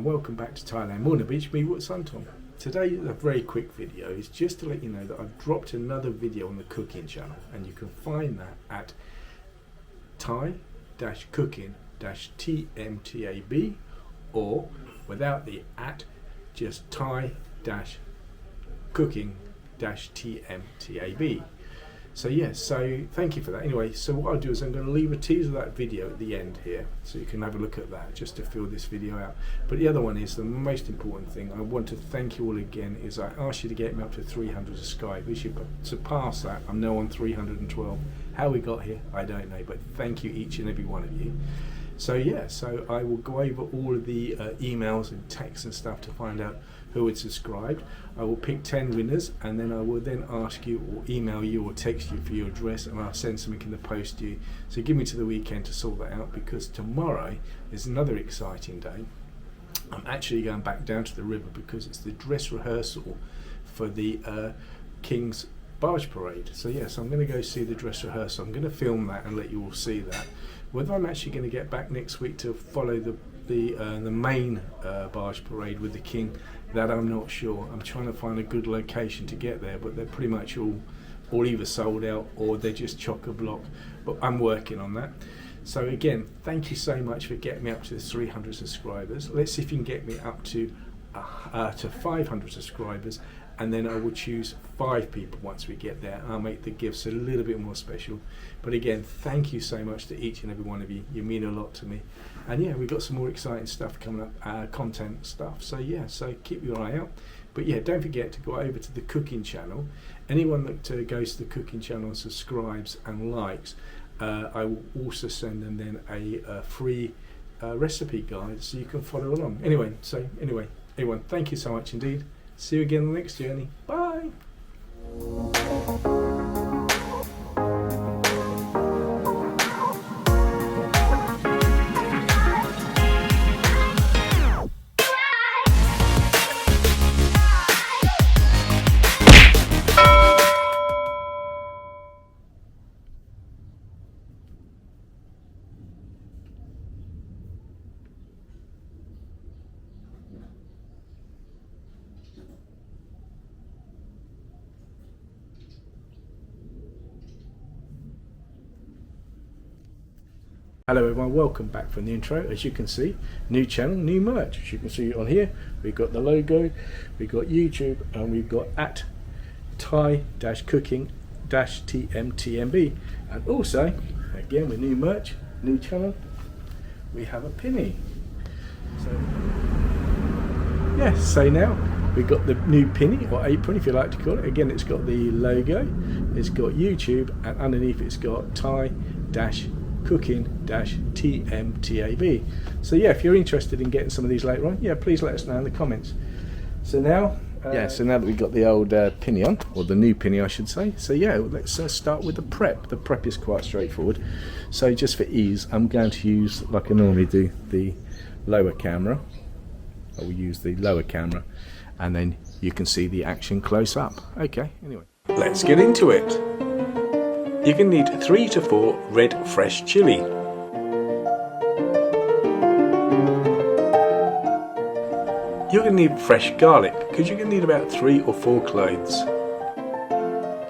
everyone, welcome back to Thailand, Morna Beach, me Wutt Suntorn. Today is a very quick video. It's just to let you know that I've dropped another video on the cooking channel, and you can find that at thai-cooking-tmtab, or without the at, just thai-cooking-tmtab. So yes, so thank you for that. Anyway, so what I'll do is I'm going to leave a teaser of that video at the end here, so you can have a look at that just to fill this video out. But the other one is the most important thing. I want to thank you all again. Is I asked you to get me up to 300 subscribers. You surpass that. I'm now on 312. How we got here, I don't know, but thank you each and every one of you. So yeah, so I will go over all of the emails and texts and stuff to find out who had subscribed. I will pick 10 winners, and then I will then ask you or email you or text you for your address, and I'll send something in the post to you. So give me to the weekend to sort that out, because tomorrow is another exciting day. I'm actually going back down to the river because it's the dress rehearsal for the King's Barge Parade. So yes, I'm going to go see the dress rehearsal. I'm going to film that and let you all see that. Whether I'm actually going to get back next week to follow the main barge parade with the King, that I'm not sure. I'm trying to find a good location to get there, but they're pretty much all either sold out or they're just chock-a-block. But I'm working on that. So again, thank you so much for getting me up to 300 subscribers. Let's see if you can get me up to 500 subscribers, and then I will choose 5 people once we get there. I'll make the gifts a little bit more special. But again, thank you so much to each and every one of you. You mean a lot to me. And yeah, we've got some more exciting stuff coming up, content stuff. So yeah, so keep your eye out. But yeah, don't forget to go over to the cooking channel. Anyone that goes to the cooking channel and subscribes and likes, I will also send them then a free recipe guide so you can follow along. Anyway, everyone, thank you so much indeed. See you again on the next journey. Bye. Hello everyone, welcome back from the intro. As you can see, new channel, new merch. As you can see on here, we've got the logo, we've got YouTube, and we've got at thai-cooking-tmtab. And also, again with new merch, new channel, we have a pinny. So yes, so now we've got the new pinny, or apron if you like to call it. Again, it's got the logo, it's got YouTube, and underneath it's got thai-cooking-tmtab. So yeah, if you're interested in getting some of these later on, yeah, please let us know in the comments. So now so now that we've got the old pinny on, or the new pinny I should say, so yeah, let's start with the prep. The prep is quite straightforward. So just for ease, I'm going to use, like I normally do, the lower camera. I will use the lower camera, and then you can see the action close up. Okay, anyway, let's get into it. You're going to need 3 to 4 red fresh chilli. You're going to need fresh garlic, because you're going to need about 3 or 4 cloves.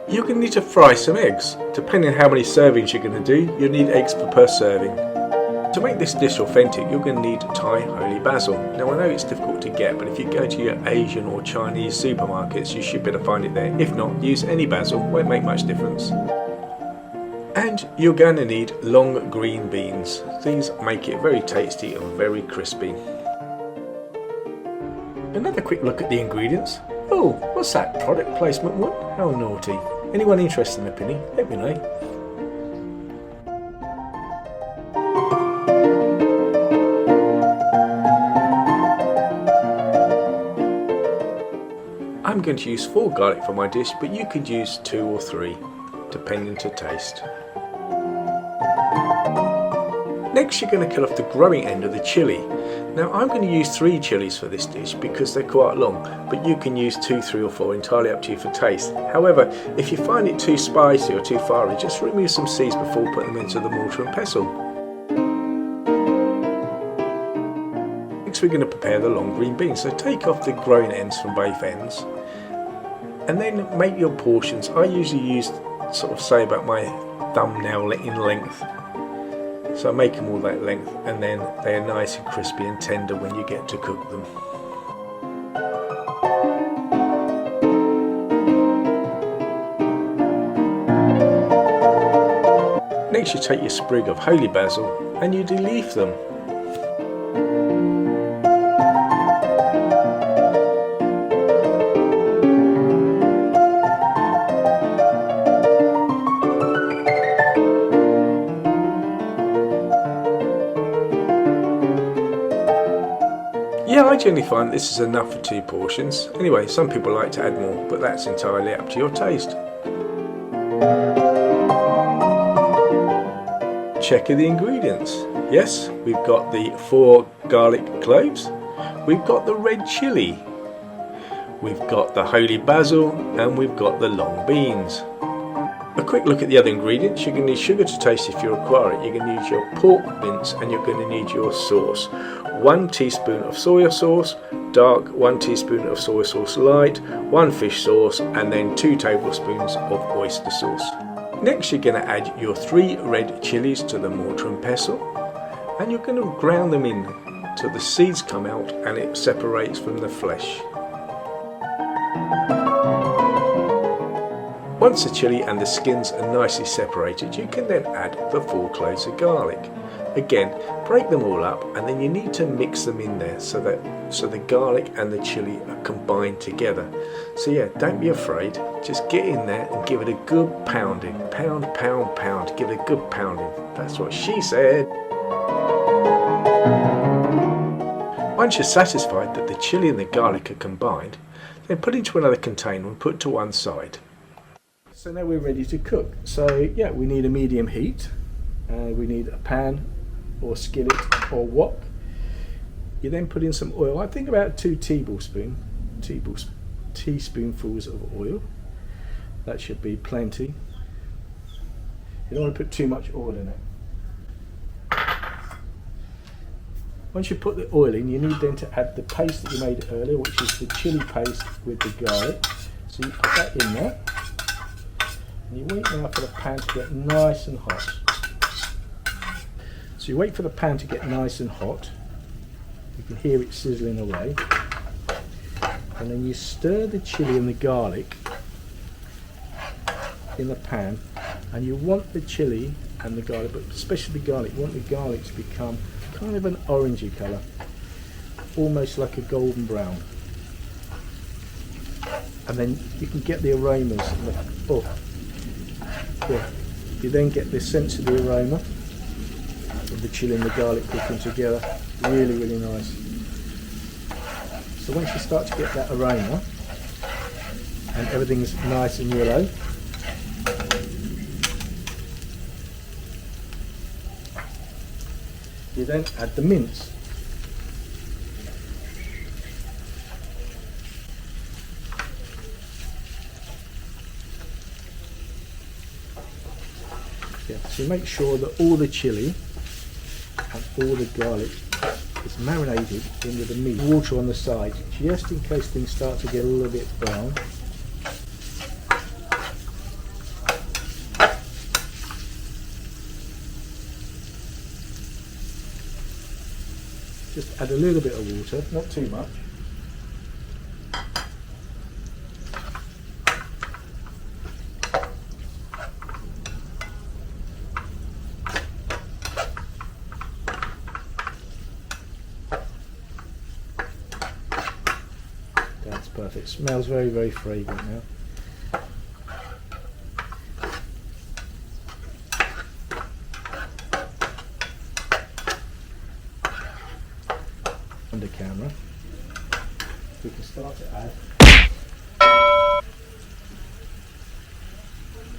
You're going to need to fry some eggs. Depending on how many servings you're going to do, you'll need eggs per serving. To make this dish authentic, you're going to need Thai holy basil. Now I know it's difficult to get, but if you go to your Asian or Chinese supermarkets, you should be able to find it there. If not, use any basil, won't make much difference. And you're going to need long green beans. These make it very tasty and very crispy. Another quick look at the ingredients. Oh, what's that? Product placement one? How naughty. Anyone interested in a pinny? Let me know. I'm going to use 4 garlic for my dish, but you could use 2 or 3, depending to taste. Next, you're going to cut off the growing end of the chilli. Now I'm going to use 3 chilies for this dish because they're quite long, but you can use 2, 3 or 4, entirely up to you for taste. However, if you find it too spicy or too fiery, just remove some seeds before putting them into the mortar and pestle. Next we're going to prepare the long green beans. So take off the grown ends from both ends and then make your portions. I usually use sort of say about my thumbnail in length. So I make them all that length, and then they are nice and crispy and tender when you get to cook them. Next you take your sprig of holy basil and you de-leaf them. Yeah, I generally find this is enough for 2 portions. Anyway, some people like to add more, but that's entirely up to your taste. Check the ingredients. Yes, we've got the 4 garlic cloves, we've got the red chilli, we've got the holy basil, and we've got the long beans. A quick look at the other ingredients. You're going to need sugar to taste if you require it. You're going to need your pork mince, and you're going to need your sauce. 1 teaspoon of soy sauce, dark, 1 teaspoon of soy sauce light, 1 fish sauce, and then 2 tablespoons of oyster sauce. Next you're going to add your 3 red chilies to the mortar and pestle, and you're going to ground them in till the seeds come out and it separates from the flesh. Once the chili and the skins are nicely separated, you can then add the 4 cloves of garlic. Again, break them all up, and then you need to mix them in there so the garlic and the chili are combined together. So yeah, don't be afraid, just get in there and give it a good pounding. Pound, pound, pound, give it a good pounding. That's what she said. Once you're satisfied that the chili and the garlic are combined, then put into another container and put to one side. So now we're ready to cook. So yeah, we need a medium heat. We need a pan or skillet or wok. You then put in some oil. I think about 2 teaspoonfuls of oil. That should be plenty. You don't want to put too much oil in it. Once you put the oil in, you need then to add the paste that you made earlier, which is the chili paste with the garlic. So you put that in there. And you wait now for the pan to get nice and hot. So you wait for the pan to get nice and hot. You can hear it sizzling away. And then you stir the chili and the garlic in the pan. And you want the chili and the garlic, but especially the garlic, you want the garlic to become kind of an orangey colour, almost like a golden brown. And then you can get the aromas. You then get this sense of the aroma of the chili and the garlic cooking together. Really, really nice. So once you start to get that aroma and everything's nice and yellow, you then add the mince. Yeah, so make sure that all the chili and all the garlic is marinated in with the meat. Water on the side, just in case things start to get a little bit brown. Just add a little bit of water, not too much. That's perfect. Smells very, very fragrant now. Under camera, we can start to add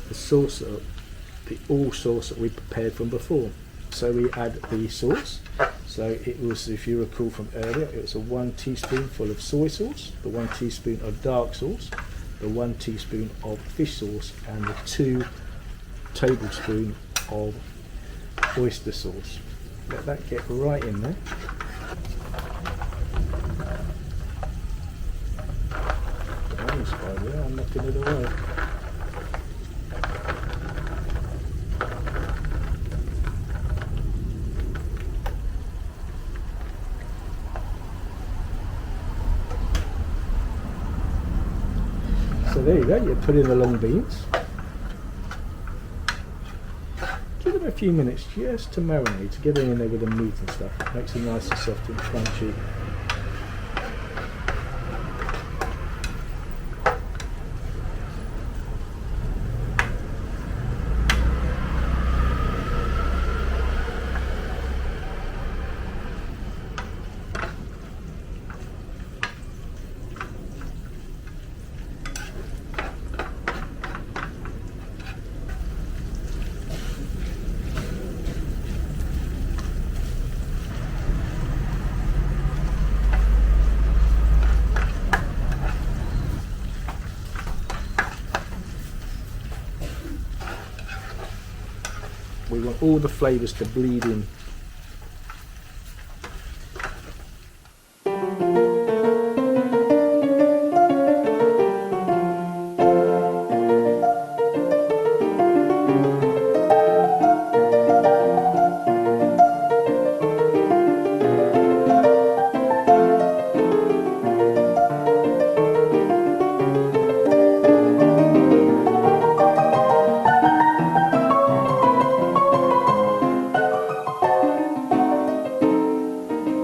the sauce, the all sauce that we prepared from before. So we add the sauce. So it was, if you recall from earlier, it was a 1 teaspoonful of soy sauce, the 1 teaspoon of dark sauce, the 1 teaspoon of fish sauce, and the 2 tablespoons of oyster sauce. Let that get right in there. I'm knocking it away. So there you go, you put in the long beans. Give them a few minutes just to marinate, to get it in there with the meat and stuff. It makes it nice and soft and crunchy. We want all the flavours to bleed in.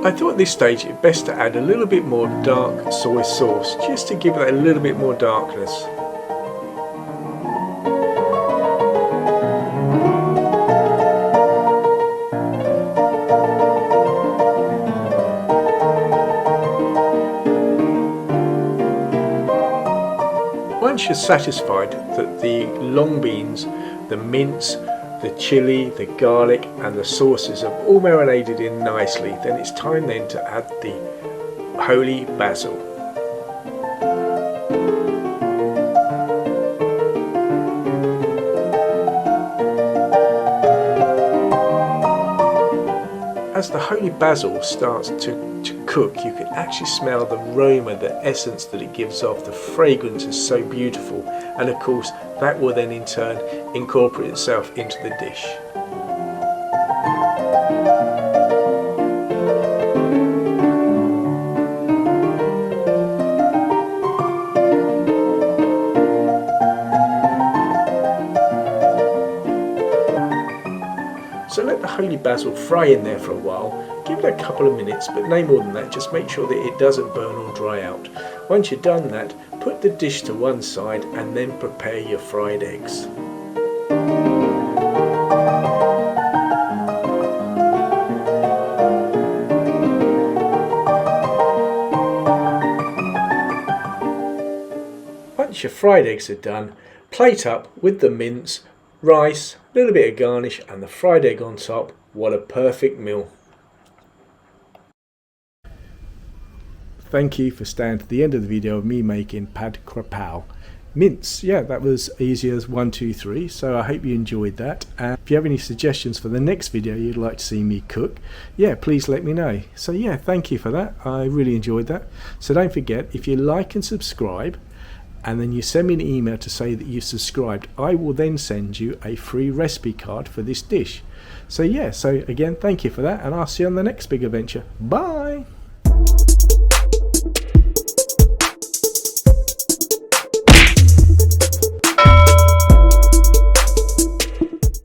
I thought at this stage it's best to add a little bit more dark soy sauce, just to give it a little bit more darkness. Once you're satisfied that the long beans, the mince, the chilli, the garlic and the sauces have all marinated in nicely, then it's time then to add the holy basil. As the holy basil starts to cook, you can actually smell the aroma, the essence that it gives off. The fragrance is so beautiful, and of course that will then in turn incorporate itself into the dish. So let the holy basil fry in there for a while. Give it a couple of minutes, but no more than that. Just make sure that it doesn't burn or dry out. Once you've done that, put the dish to one side and then prepare your fried eggs. Once your fried eggs are done, plate up with the mince, rice, a little bit of garnish and the fried egg on top. What a perfect meal. Thank you for staying to the end of the video of me making Pad Kra Pao. Mince, yeah, that was easy as 1, 2, 3, so I hope you enjoyed that. And if you have any suggestions for the next video you'd like to see me cook, yeah, please let me know. So yeah, thank you for that. I really enjoyed that. So don't forget, if you like and subscribe, and then you send me an email to say that you subscribed, I will then send you a free recipe card for this dish. So yeah, so again, thank you for that, and I'll see you on the next big adventure. Bye!